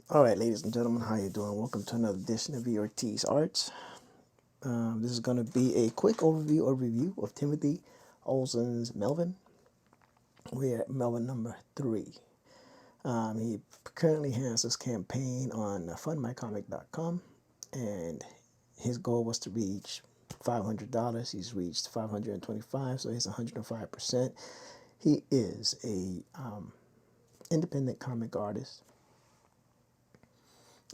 All right, ladies and gentlemen, how you doing? Welcome to another edition of VRT's Arts. This is going to be a quick overview or review of Timothy Olson's Melvin. We're at Melvin number 3. He currently has his campaign on fundmycomic.com, and his goal was to reach $500. He's reached $525, so he's 105%. He is a independent comic artist.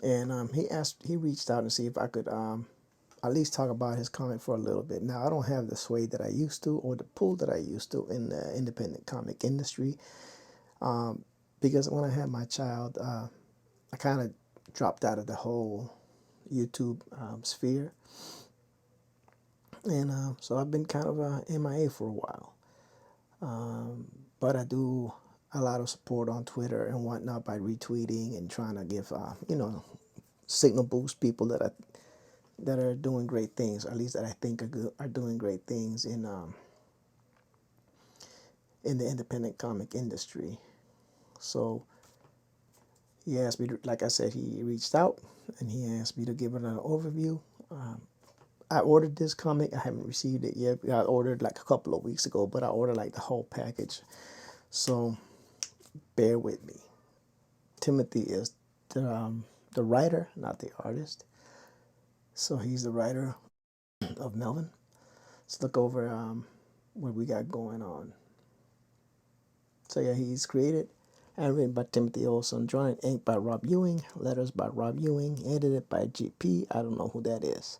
And he reached out and see if I could at least talk about his comic for a little bit. Now, I don't have the sway that I used to or the pull that I used to in the independent comic industry, because when I had my child, I kind of dropped out of the whole YouTube sphere, and so I've been kind of MIA for a while. But I do a lot of support on Twitter and whatnot by retweeting and trying to give signal boost people that are doing great things, or at least that I think are doing great things in the independent comic industry. So he asked me to, like I said, he reached out and he asked me to give it an overview. I ordered this comic. I haven't received it yet. I ordered like a couple of weeks ago, but I ordered like the whole package. So bear with me. Timothy is the writer, not the artist. So he's the writer of Melvin. Let's look over what we got going on. So yeah, he's created and written by Timothy Olson, drawn and inked by Rob Ewing, letters by Rob Ewing, edited by GP. I don't know who that is.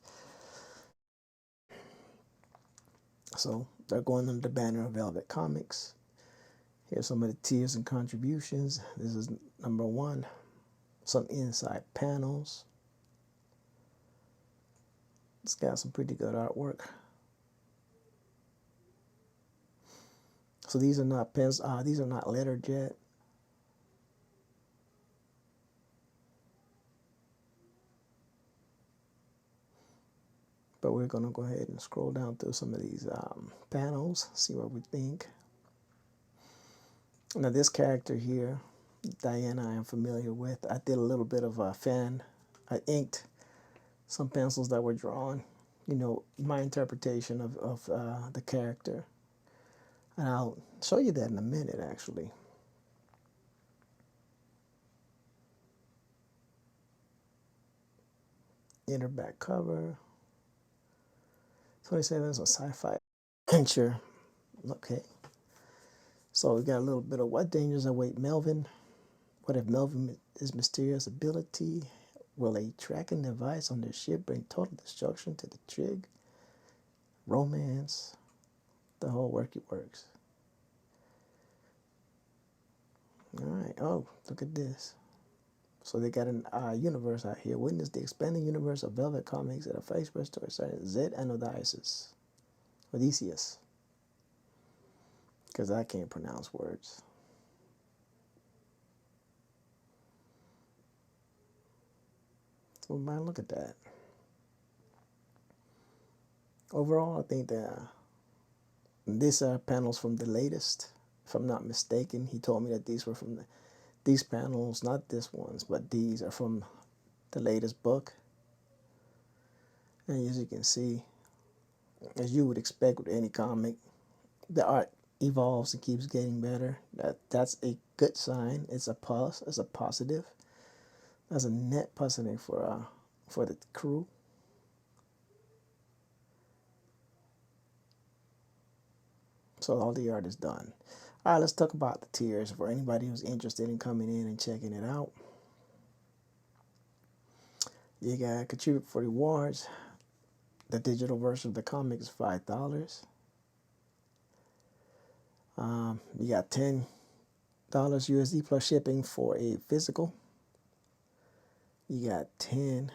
So they're going under the banner of Velvet Comics. Here's some of the tiers and contributions. This is number 1. Some inside panels. It's got some pretty good artwork. So these are not pens. These are not lettered yet. But we're going to go ahead and scroll down through some of these panels, see what we think. Now this character here, Diana, I am familiar with. I did a little bit of a fan. I inked some pencils that were drawn. You know, my interpretation of the character. And I'll show you that in a minute, actually. Inner back cover. 27 is a sci-fi adventure. Okay. So we got a little bit of what dangers await Melvin. What if Melvin's mysterious ability? Will a tracking device on their ship bring total destruction to the trig? Romance. The whole works. Alright, oh, look at this. So they got an universe out here. Witness the expanding universe of Velvet Comics at a Facebook story starting Z and Odysseus. Because I can't pronounce words. So man, look at that. Overall, I think that these are panels from the latest. If I'm not mistaken, he told me that these were from these panels, not this ones, but these are from the latest book. And as you can see, as you would expect with any comic, the art evolves and keeps getting better. That's a good sign. It's a plus. It's a positive. That's a net positive for the crew. So all the art is done. All right, let's talk about the tiers for anybody who's interested in coming in and checking it out. You got contribute for rewards. The digital version of the comic is $5. You got $10 USD plus shipping for a physical. You got 10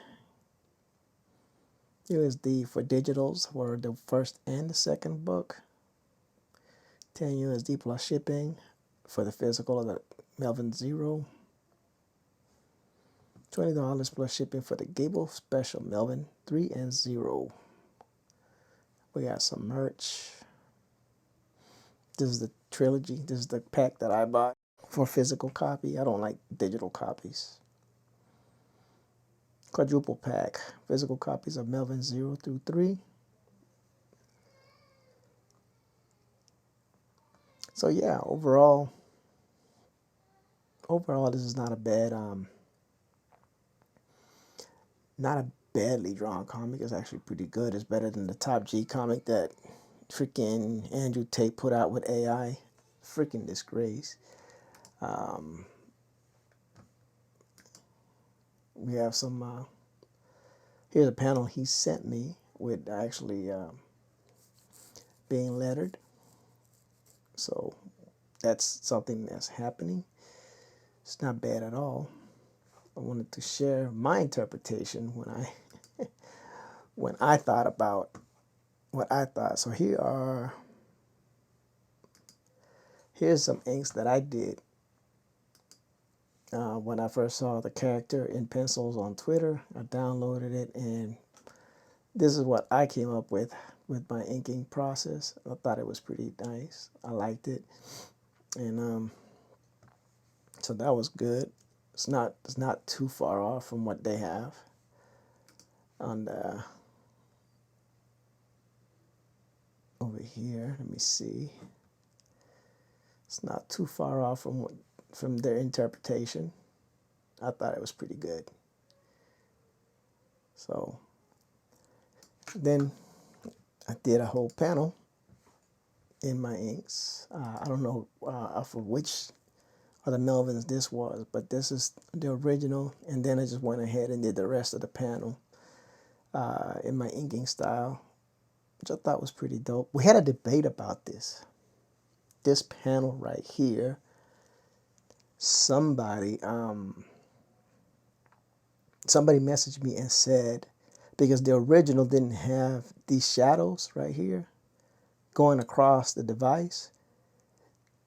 USD for digitals for the first and the second book. 10 USD plus shipping for the physical of the Melvin Zero. $20 plus shipping for the Gable Special Melvin 3 and 0. We got some merch. This is the trilogy. This is the pack that I bought for physical copy. I don't like digital copies. quadruple pack, physical copies of Melvin 0 through 3. So yeah, overall, this is not a not a badly drawn comic. It's actually pretty good. It's better than the Top G comic that freaking Andrew Tate put out with AI. Freaking disgrace. We have some. Here's a panel he sent me with actually being lettered. So that's something that's happening. It's not bad at all. I wanted to share my interpretation when I thought about what I thought. So here's some inks that I did when I first saw the character in pencils on Twitter. I downloaded it, and this is what I came up with my inking process. I thought it was pretty nice. I liked it, and so that was good. It's not too far off from what they have on the over here. Let me see. It's not too far off from their interpretation. I thought it was pretty good. So then I did a whole panel in my inks. I don't know for which of the Melvins this was, but this is the original. And then I just went ahead and did the rest of the panel in my inking style, which I thought was pretty dope. We had a debate about this. This panel right here, somebody messaged me and said, because the original didn't have these shadows right here going across the device,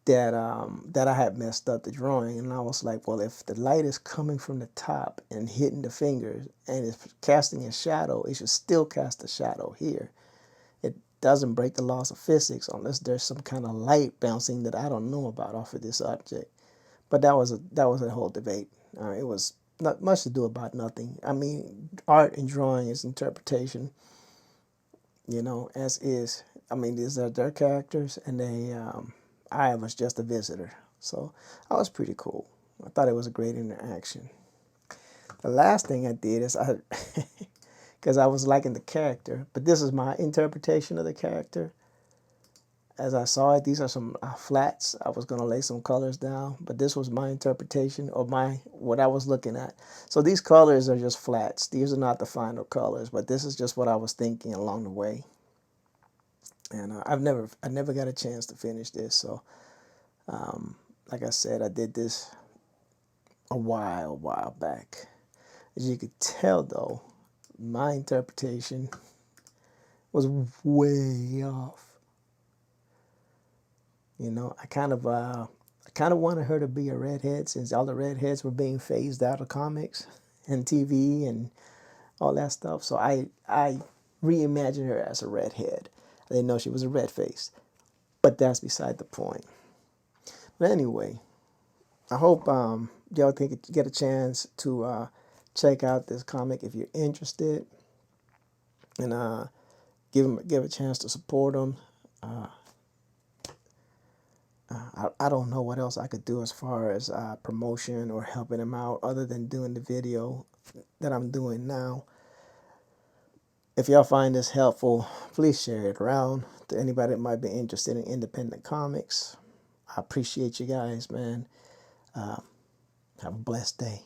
that I had messed up the drawing. And I was like, well, if the light is coming from the top and hitting the fingers and it's casting a shadow, it should still cast a shadow here. It doesn't break the laws of physics unless there's some kind of light bouncing that I don't know about off of this object. But that was a whole debate. It was not much to do about nothing. I mean, art and drawing is interpretation, as is. I mean, these are their characters, and I was just a visitor. So that was pretty cool. I thought it was a great interaction. The last thing I did is because I was liking the character, but this is my interpretation of the character. As I saw it, these are some flats. I was going to lay some colors down, but this was my interpretation of what I was looking at. So these colors are just flats. These are not the final colors, but this is just what I was thinking along the way. And I never got a chance to finish this. So, like I said, I did this a while back. As you could tell, though, my interpretation was way off. I kind of wanted her to be a redhead, since all the redheads were being phased out of comics and TV and all that stuff. So I reimagined her as a redhead. I didn't know she was a red face, but that's beside the point. But anyway, I hope y'all get a chance to check out this comic if you're interested, and give a chance to support them. I don't know what else I could do as far as promotion or helping them out other than doing the video that I'm doing now. If y'all find this helpful, please share it around to anybody that might be interested in independent comics. I appreciate you guys, man. Have a blessed day.